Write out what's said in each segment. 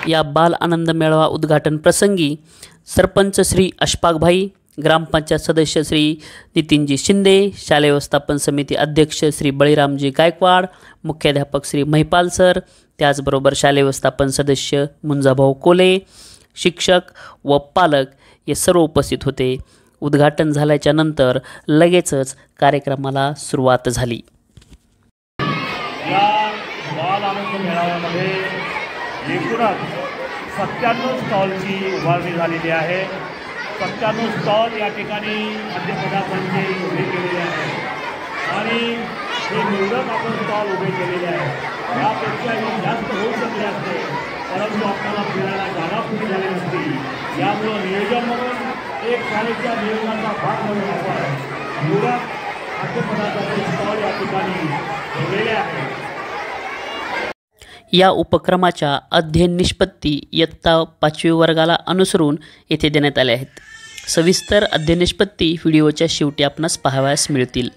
या बाल आनंद मेळावा उद्घाटन प्रसंगी सरपंच श्री अशफाकभाई, ग्रामपंचायत सदस्य श्री नितीनजी शिंदे, शालेय व्यवस्थापन समिती अध्यक्ष श्री बळीरामजी गायकवाड, मुख्याध्यापक श्री महिपाल सर, त्याचबरोबर शालेय व्यवस्थापन सदस्य मुंजाभाऊ कोले, शिक्षक व पालक हे सर्व उपस्थित होते। उद्घाटन झाल्याच्या नंतर लगेचच कार्यक्रमाला सुरुवात झाली। या बाल आनंद मेळाव्यामध्ये एकूणच 97 स्टॉलची उभारणी झालेली आहे। 97 स्टॉल या ठिकाणी खाद्यपदार्थांचे उभे केलेले आहेत आणि हे निवडक आपण स्टॉल उभे केलेले आहेत। यापेक्षाही जास्त होऊ शकले असते, परंतु आपल्याला फिरायला जागा पुरी झाली नसती। यामुळं नियोजन म्हणून एक शाळेच्या नियोजनाचा भाग म्हणून आपण निवडक खाद्यपदार्थांचे स्टॉल या ठिकाणी ठेवलेले आहेत। या उपक्रमाच्या अध्ययन निष्पत्ती इयत्ता 5वी वर्गाला अनुसरून येथे देण्यात आले आहेत। सविस्तर अध्ययन निष्पत्ती व्हिडिओच्या शेवटी आपणास पाहावयास मिळतील।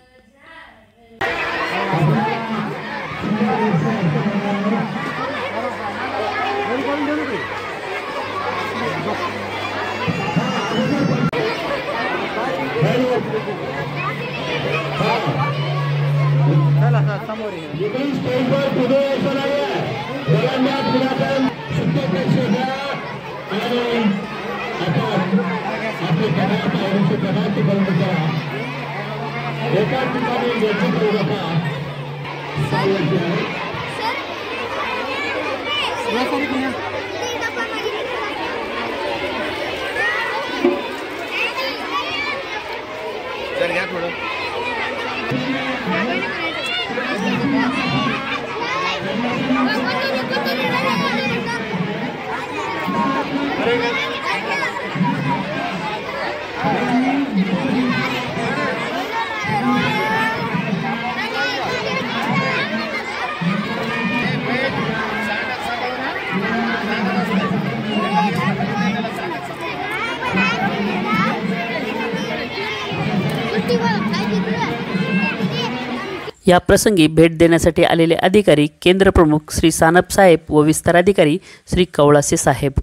या प्रसंगी भेट देण्यासाठी आलेले अधिकारी केंद्र प्रमुख श्री सानप साहेब व विस्तार अधिकारी श्री कवळासे साहेब।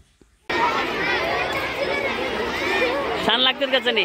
छान लागतात का चणे?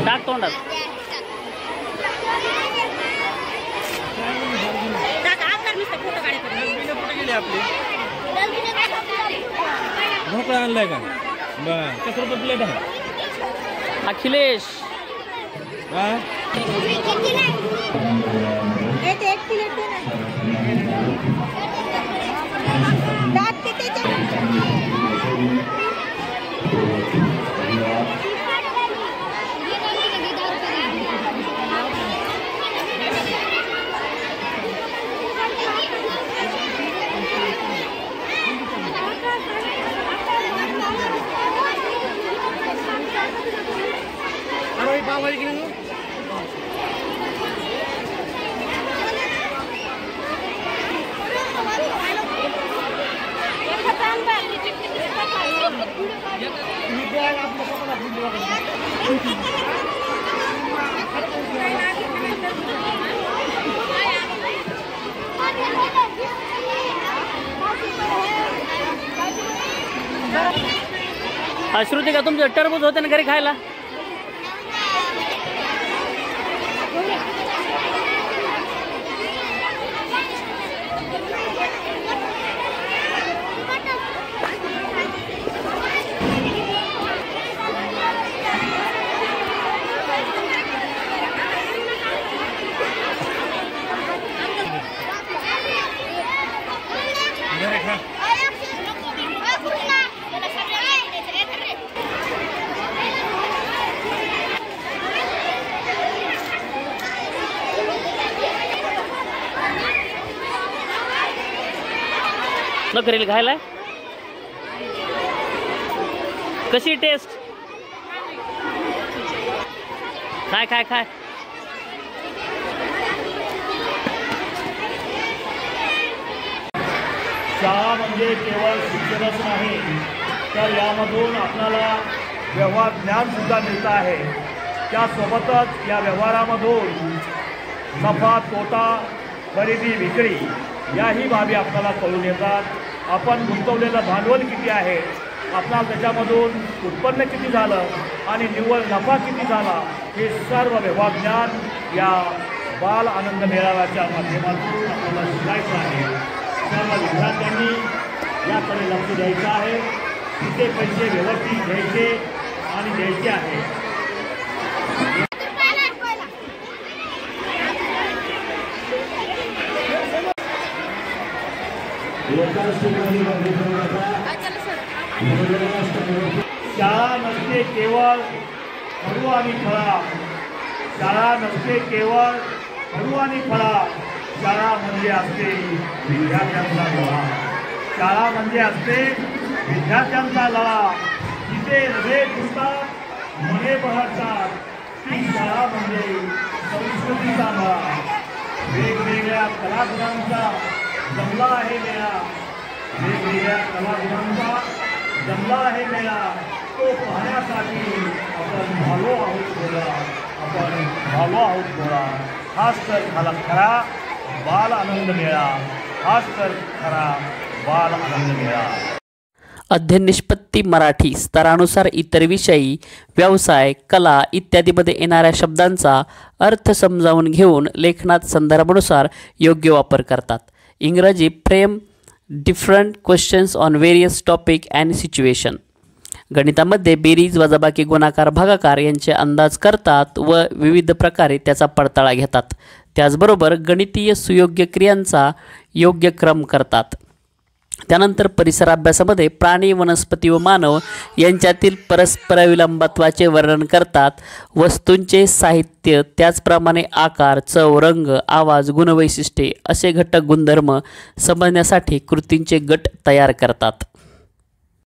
टाक तोंडात। ढोकळा आणलाय का? बरं, कसं रुपये प्लेट आहे? अखिलेश श्रुती का तुमचं टरबूज होते ना घरी खायला? न करेल खायला कशी टेस्ट काय काय काय शाळा म्हणजे केवळ शिक्षणच नाही तर यामधून आपल्याला व्यवहार ज्ञानसुद्धा मिळतं आहे. त्यासोबतच या व्यवहारामधून नफा तोटा खरेदी विक्री याही बाबी आपल्याला कळून येतात. आपण गुंतवलेलं भांडवल किती आहे, आपणाला त्याच्यामधून उत्पन्न किती झालं आणि निव्वळ नफा किती झाला हे सर्व व्यवहार ज्ञान या बाल आनंद मेळाव्याच्या माध्यमातून आपल्याला शिकायचं आहे. सर्व विद्यार्थ्यांनी याकडे लक्ष द्यायचं आहे. तिथे पैसे व्यवस्थित घ्यायचे आणि द्यायचे आहे. शाळा नसते केवळ खडू आणि फळा, शाळा नसते केवळ खडू आणि फळा, शाळा म्हणजे असते विद्यार्थ्यांचा लढा, शाळा म्हणजे असते विद्यार्थ्यांचा लढा. तिथे हृदय फुटतात मने बहरतात, ती शाळा म्हणजे संस्कृतीचा मळा. वेगवेगळ्या कलागुणांचा जमला आहे मेळा, वेगवेगळ्या कलागुणांचा जमला आहे मेळा. तो पाहण्यासाठी आपण भालो आहोत गोळा, आपण भालो आहोत गोळा. हाच तर झाला खरा बाल आनंद मेळा, हाच तर खरा बाल आनंद मेळा. अध्ययन निष्पत्ती मराठी स्तरानुसार इतर विषयी व्यवसाय कला इत्यादीमध्ये येणाऱ्या शब्दांचा अर्थ समजावून घेऊन लेखनात संदर्भानुसार योग्य वापर करतात. इंग्रजी frame different questions on various topic and situation. गणितामध्ये बेरीज वजाबाकी गुणाकार भागाकार यांचे अंदाज करतात व विविध प्रकारे त्याचा पडताळा घेतात. त्याचबरोबर गणितीय सुयोग्य क्रियांचा योग्य क्रम करतात. त्यानंतर परिसर अभ्यासामध्ये प्राणी वनस्पती व मानव यांच्यातील परस्परविलंबत्वाचे वर्णन करतात. वस्तूंचे साहित्य त्याचप्रमाणे आकार चव रंग आवाज गुणवैशिष्ट्ये असे घटक गुणधर्म समजण्यासाठी कृतींचे गट तयार करतात.